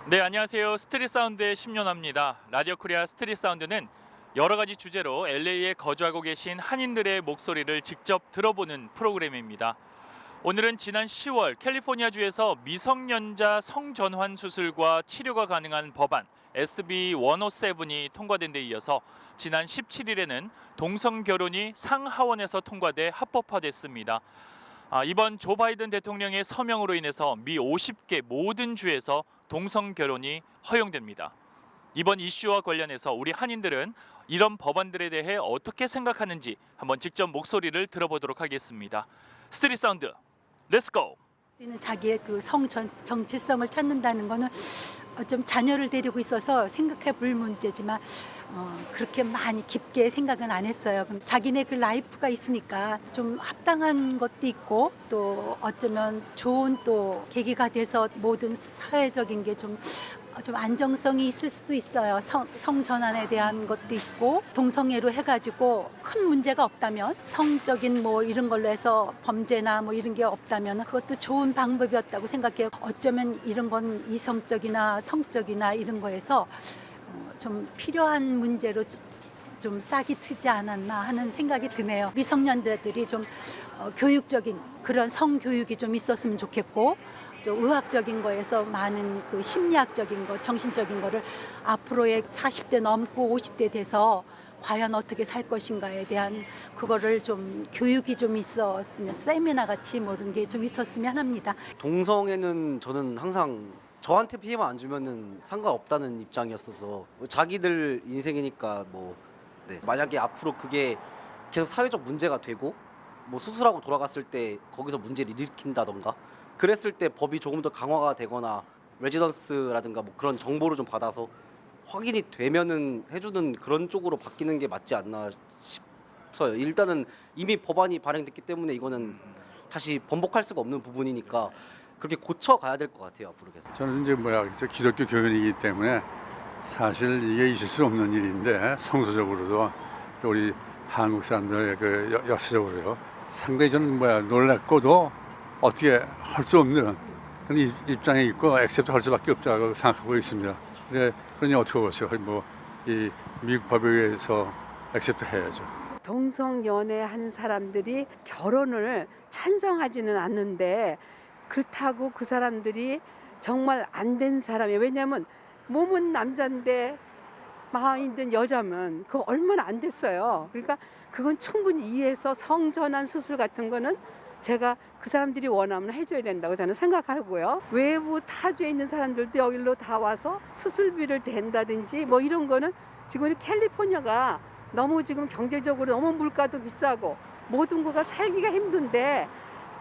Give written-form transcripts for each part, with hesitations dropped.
네, 안녕하세요. 스트릿 사운드의 심연아입니다. 라디오 코리아 스트릿 사운드는 여러 가지 주제로 LA에 거주하고 계신 한인들의 목소리를 직접 들어보는 프로그램입니다. 오늘은 지난 10월 캘리포니아주에서 미성년자 성전환 수술과 치료가 가능한 법안 SB 107이 통과된 데 이어서 지난 17일에는 동성 결혼이 상하원에서 통과돼 합법화됐습니다. 이번 조 바이든 대통령의 서명으로 인해서 미 50개 모든 주에서 동성 결혼이 허용됩니다. 이번 이슈와 관련해서 우리 한인들은 이런 법안들에 대해 어떻게 생각하는지 한번 직접 목소리를 들어보도록 하겠습니다. 스트릿 사운드, 렛츠고! 있는 자기의 그 정체성을 찾는다는 거는 좀 자녀를 데리고 있어서 생각해 볼 문제지만 그렇게 많이 깊게 생각은 안 했어요. 자기네 그 라이프가 있으니까 좀 합당한 것도 있고 또 어쩌면 좋은 또 계기가 돼서 모든 사회적인 게 좀 안정성이 있을 수도 있어요. 성전환에 대한 것도 있고 동성애로 해가지고 큰 문제가 없다면 성적인 뭐 이런 걸로 해서 범죄나 뭐 이런 게 없다면 그것도 좋은 방법이었다고 생각해요. 어쩌면 이런 건 이성적이나 성적이나 이런 거에서 좀 필요한 문제로 좀 싹이 트지 않았나 하는 생각이 드네요. 미성년자들이 좀 교육적인 그런 성교육이 좀 있었으면 좋겠고 좀 의학적인 거에서 많은 그 심리학적인 거, 정신적인 거를 앞으로의 40대 넘고 50대 돼서 과연 어떻게 살 것인가에 대한 그거를 좀 교육이 좀 있었으면 세미나 같이 뭐 이런 게 좀 있었으면 합니다. 동성애는 저는 항상 저한테 피해만 안 주면은 상관없다는 입장이었어서 자기들 인생이니까 만약에 앞으로 그게 계속 사회적 문제가 되고 뭐 수술하고 돌아갔을 때 거기서 문제를 일으킨다던가 그랬을 때 법이 조금 더 강화가 되거나 레지던스라든가 뭐 그런 정보를 좀 받아서 확인이 되면은 해주는 그런 쪽으로 바뀌는 게 맞지 않나 싶어요. 일단은 이미 법안이 발행됐기 때문에 이거는 다시 번복할 수가 없는 부분이니까 그렇게 고쳐가야 될 것 같아요. 앞으로 계속. 저는 이제 저 기독교 교인이기 때문에 사실 이게 있을 수 없는 일인데 성서적으로도 또 우리 한국 사람들의 그 역사적으로요 상당히 저는 놀랍고도 어떻게 할 수 없는 그런 입장에 있고 액셉트 할 수밖에 없다고 생각하고 있습니다. 그러니 어떻게 보세요? 이 미국 법에 의해서 액셉트 해야죠. 동성 연애하는 사람들이 결혼을 찬성하지는 않는데 그렇다고 그 사람들이 정말 안 된 사람이에요. 왜냐하면 몸은 남자인데 마음은 여자면 그거 얼마나 안 됐어요. 그러니까 그건 충분히 이해해서 성전환 수술 같은 거는 제가 그 사람들이 원하면 해줘야 된다고 저는 생각하고요. 외부 타주에 있는 사람들도 여기로 다 와서 수술비를 댄다든지 뭐 이런 거는 지금 캘리포니아가 너무 지금 경제적으로 너무 물가도 비싸고 모든 거가 살기가 힘든데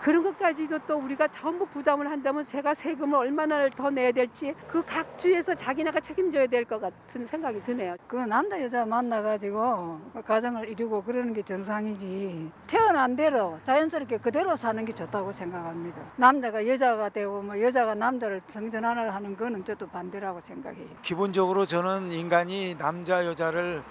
그런 것까지도 또 우리가 전부 부담을 한다면 제가 세금을 얼마나 더 내야 될지 그 각 주에서 자기네가 책임져야 될 것 같은 생각이 드네요. 그 남자 여자 만나가지고 가정을 이루고 그러는 게 정상이지 태어난 대로 자연스럽게 그대로 사는 게 좋다고 생각합니다. 남자가 여자가 되고 뭐 여자가 남자를 성전환을 하는 거는 저도 반대라고 생각해요. 기본적으로 저는 인간이 남자 여자를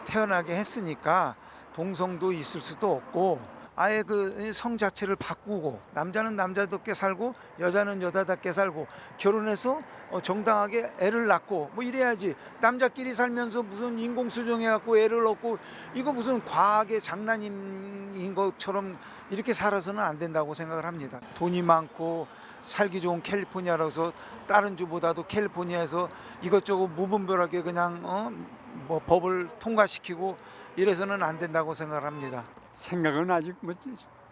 태어나게 했으니까 동성도 있을 수도 없고 아예 그 성 자체를 바꾸고 남자는 남자답게 살고 여자는 여자답게 살고 결혼해서 정당하게 애를 낳고 뭐 이래야지. 남자끼리 살면서 무슨 인공수정해 갖고 애를 낳고 이거 무슨 과학의 장난인 것처럼 이렇게 살아서는 안 된다고 생각을 합니다. 돈이 많고 살기 좋은 캘리포니아라서 다른 주보다도 캘리포니아에서 이것저것 무분별하게 그냥 뭐 법을 통과시키고 이래서는 안 된다고 생각을 합니다. 생각은 아직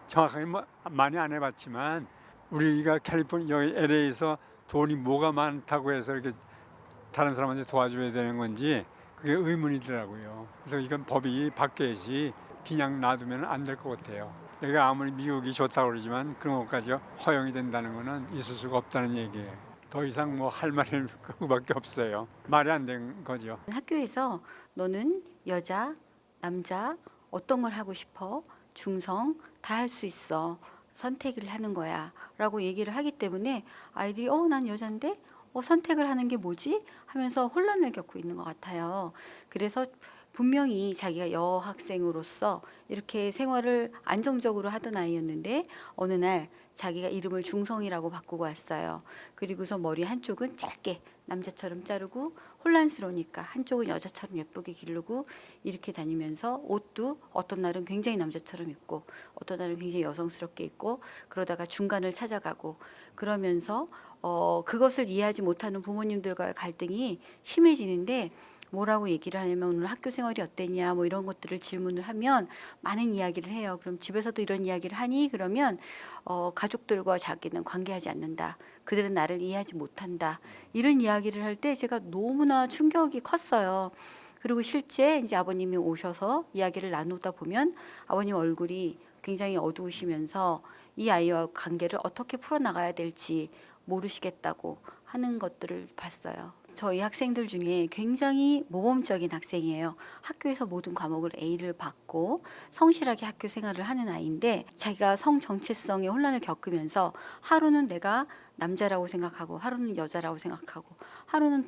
정확하게 많이 안 해봤지만 우리가 캘리포니아 여기 LA에서 돈이 뭐가 많다고 해서 이렇게 다른 사람한테 도와줘야 되는 건지 그게 의문이더라고요. 그래서 이건 법이 바뀌어야지 그냥 놔두면 안 될 것 같아요. 내가 아무리 미국이 좋다고 그러지만 그런 것까지 허용이 된다는 거는 있을 수가 없다는 얘기예요. 더 이상 뭐 할 말이 그거밖에 없어요. 말이 안 된 거죠. 학교에서 너는 여자, 남자 어떤 걸 하고 싶어? 중성 다 할 수 있어. 선택을 하는 거야 라고 얘기를 하기 때문에 아이들이 난 여잔데 선택을 하는 게 뭐지? 하면서 혼란을 겪고 있는 것 같아요. 그래서 분명히 자기가 여학생으로서 이렇게 생활을 안정적으로 하던 아이였는데 어느 날 자기가 이름을 중성이라고 바꾸고 왔어요. 그리고서 머리 한쪽은 짧게 남자처럼 자르고 혼란스러우니까 한쪽은 여자처럼 예쁘게 기르고 이렇게 다니면서 옷도 어떤 날은 굉장히 남자처럼 입고 어떤 날은 굉장히 여성스럽게 입고 그러다가 중간을 찾아가고 그러면서 그것을 이해하지 못하는 부모님들과의 갈등이 심해지는데 뭐라고 얘기를 하냐면 오늘 학교 생활이 어땠냐 뭐 이런 것들을 질문을 하면 많은 이야기를 해요. 그럼 집에서도 이런 이야기를 하니? 그러면 가족들과 자기는 관계하지 않는다. 그들은 나를 이해하지 못한다. 이런 이야기를 할 때 제가 너무나 충격이 컸어요. 그리고 실제 이제 아버님이 오셔서 이야기를 나누다 보면 아버님 얼굴이 굉장히 어두우시면서 이 아이와 관계를 어떻게 풀어나가야 될지 모르시겠다고 하는 것들을 봤어요. 저희 학생들 중에 굉장히 모범적인 학생이에요. 학교에서 모든 과목을 A를 받고 성실하게 학교 생활을 하는 아이인데 자기가 성 정체성의 혼란을 겪으면서 하루는 내가 남자라고 생각하고 하루는 여자라고 생각하고 하루는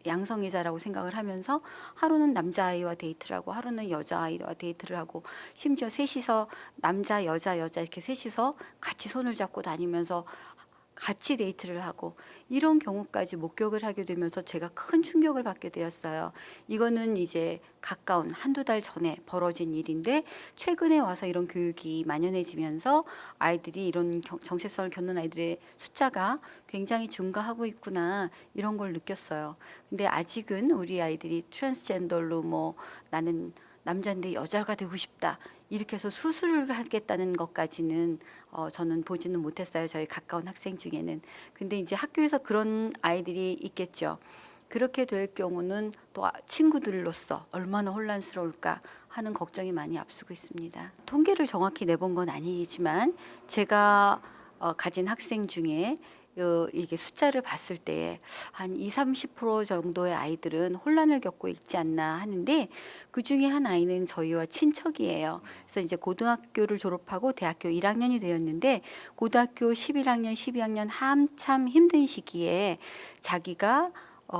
양성애자라고 생각을 하면서 하루는 남자아이와 데이트를 하고 하루는 여자아이와 데이트를 하고 심지어 셋이서 남자 여자 이렇게 셋이서 같이 손을 잡고 다니면서 같이 데이트를 하고 이런 경우까지 목격을 하게 되면서 제가 큰 충격을 받게 되었어요. 이거는 이제 가까운 한두 달 전에 벌어진 일인데 최근에 와서 이런 교육이 만연해지면서 아이들이 이런 정체성을 겪는 아이들의 숫자가 굉장히 증가하고 있구나 이런 걸 느꼈어요. 근데 아직은 우리 아이들이 트랜스젠더로 뭐 나는 남자인데 여자가 되고 싶다 이렇게 해서 수술을 하겠다는 것까지는 저는 보지는 못했어요. 저희 가까운 학생 중에는. 근데 이제 학교에서 그런 아이들이 있겠죠. 그렇게 될 경우는 또 친구들로서 얼마나 혼란스러울까 하는 걱정이 많이 앞서고 있습니다. 통계를 정확히 내본 건 아니지만 제가 가진 학생 중에 이게 숫자를 봤을 때 한 20-30% 정도의 아이들은 혼란을 겪고 있지 않나 하는데 그 중에 한 아이는 저희와 친척이에요. 그래서 이제 고등학교를 졸업하고 대학교 1학년이 되었는데 고등학교 11학년, 12학년 한참 힘든 시기에 자기가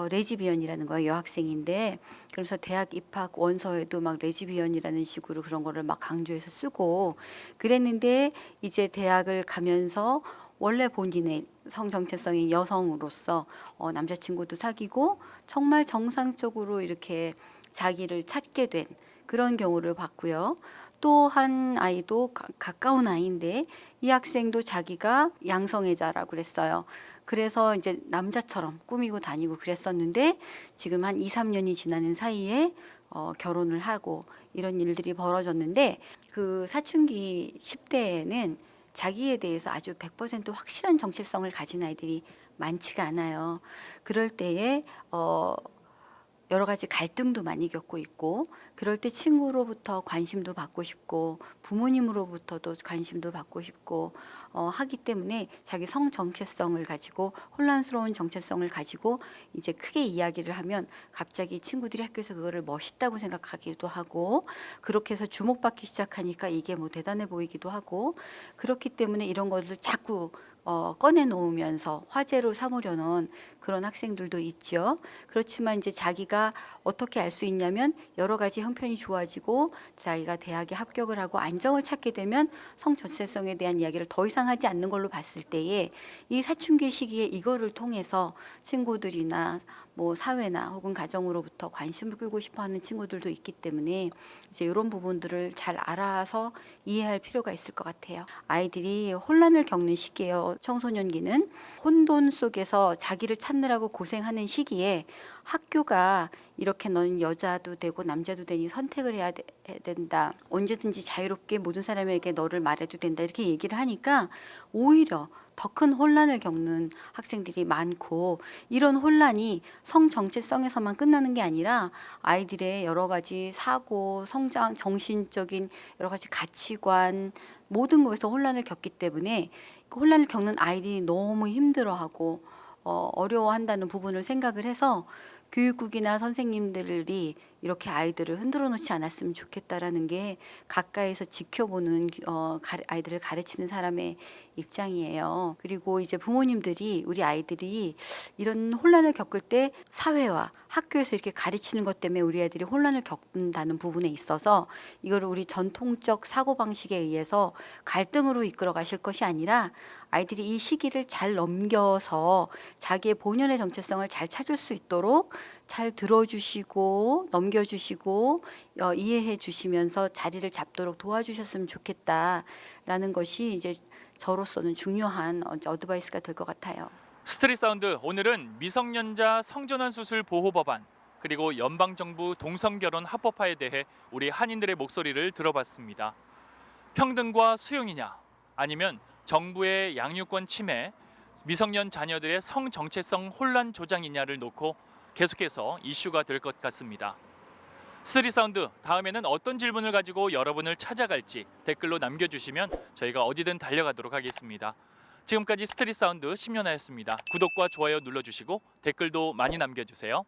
레즈비언이라는 거예요. 여학생인데 그래서 대학 입학 원서에도 막 레즈비언이라는 식으로 그런 거를 막 강조해서 쓰고 그랬는데 이제 대학을 가면서 원래 본인의 성 정체성인 여성으로서 남자친구도 사귀고 정말 정상적으로 이렇게 자기를 찾게 된 그런 경우를 봤고요. 또 한 아이도 가까운 아이인데 이 학생도 자기가 양성애자라고 그랬어요. 그래서 이제 남자처럼 꾸미고 다니고 그랬었는데 지금 한 2-3년이 지나는 사이에 결혼을 하고 이런 일들이 벌어졌는데 그 사춘기 10대에는 자기에 대해서 아주 100% 확실한 정체성을 가진 아이들이 많지가 않아요. 그럴 때에 여러 가지 갈등도 많이 겪고 있고 그럴 때 친구로부터 관심도 받고 싶고 부모님으로부터도 관심도 받고 싶고 하기 때문에 자기 성 정체성을 가지고 혼란스러운 정체성을 가지고 이제 크게 이야기를 하면 갑자기 친구들이 학교에서 그거를 멋있다고 생각하기도 하고 그렇게 해서 주목받기 시작하니까 이게 뭐 대단해 보이기도 하고 그렇기 때문에 이런 것을 자꾸 꺼내놓으면서 화제로 삼으려는 그런 학생들도 있죠. 그렇지만 이제 자기가 어떻게 알 수 있냐면 여러 가지 형편이 좋아지고 자기가 대학에 합격을 하고 안정을 찾게 되면 성 정체성에 대한 이야기를 더 이상 하지 않는 걸로 봤을 때에 이 사춘기 시기에 이거를 통해서 친구들이나 뭐 사회나 혹은 가정으로부터 관심을 끌고 싶어하는 친구들도 있기 때문에 이제 이런 부분들을 잘 알아서 이해할 필요가 있을 것 같아요. 아이들이 혼란을 겪는 시기예요. 청소년기는 혼돈 속에서 자기를 찾느라고 고생하는 시기에 학교가 이렇게 너는 여자도 되고 남자도 되니 선택을 해야 된다. 언제든지 자유롭게 모든 사람에게 너를 말해도 된다. 이렇게 얘기를 하니까 오히려 더 큰 혼란을 겪는 학생들이 많고 이런 혼란이 성 정체성에서만 끝나는 게 아니라 아이들의 여러 가지 사고, 성장, 정신적인 여러 가지 가치관 모든 것에서 혼란을 겪기 때문에 그 혼란을 겪는 아이들이 너무 힘들어하고 어려워한다는 부분을 생각을 해서 교육국이나 선생님들이 이렇게 아이들을 흔들어 놓지 않았으면 좋겠다라는 게 가까이서 지켜보는 아이들을 가르치는 사람의 입장이에요. 그리고 이제 부모님들이 우리 아이들이 이런 혼란을 겪을 때 사회와 학교에서 이렇게 가르치는 것 때문에 우리 아이들이 혼란을 겪는다는 부분에 있어서 이거를 우리 전통적 사고방식에 의해서 갈등으로 이끌어 가실 것이 아니라 아이들이 이 시기를 잘 넘겨서 자기의 본연의 정체성을 잘 찾을 수 있도록 잘 들어주시고 넘겨주시고 이해해 주시면서 자리를 잡도록 도와주셨으면 좋겠다라는 것이 이제 저로서는 중요한 어드바이스가 될 것 같아요. 스트릿 사운드, 오늘은 미성년자 성전환 수술 보호 법안 그리고 연방정부 동성결혼 합법화에 대해 우리 한인들의 목소리를 들어봤습니다. 평등과 수용이냐 아니면 정부의 양육권 침해, 미성년 자녀들의 성정체성 혼란 조장이냐를 놓고 계속해서 이슈가 될 것 같습니다. 스트릿 사운드, 다음에는 어떤 질문을 가지고 여러분을 찾아갈지 댓글로 남겨주시면 저희가 어디든 달려가도록 하겠습니다. 지금까지 스트릿 사운드 심연아였습니다. 구독과 좋아요 눌러주시고 댓글도 많이 남겨주세요.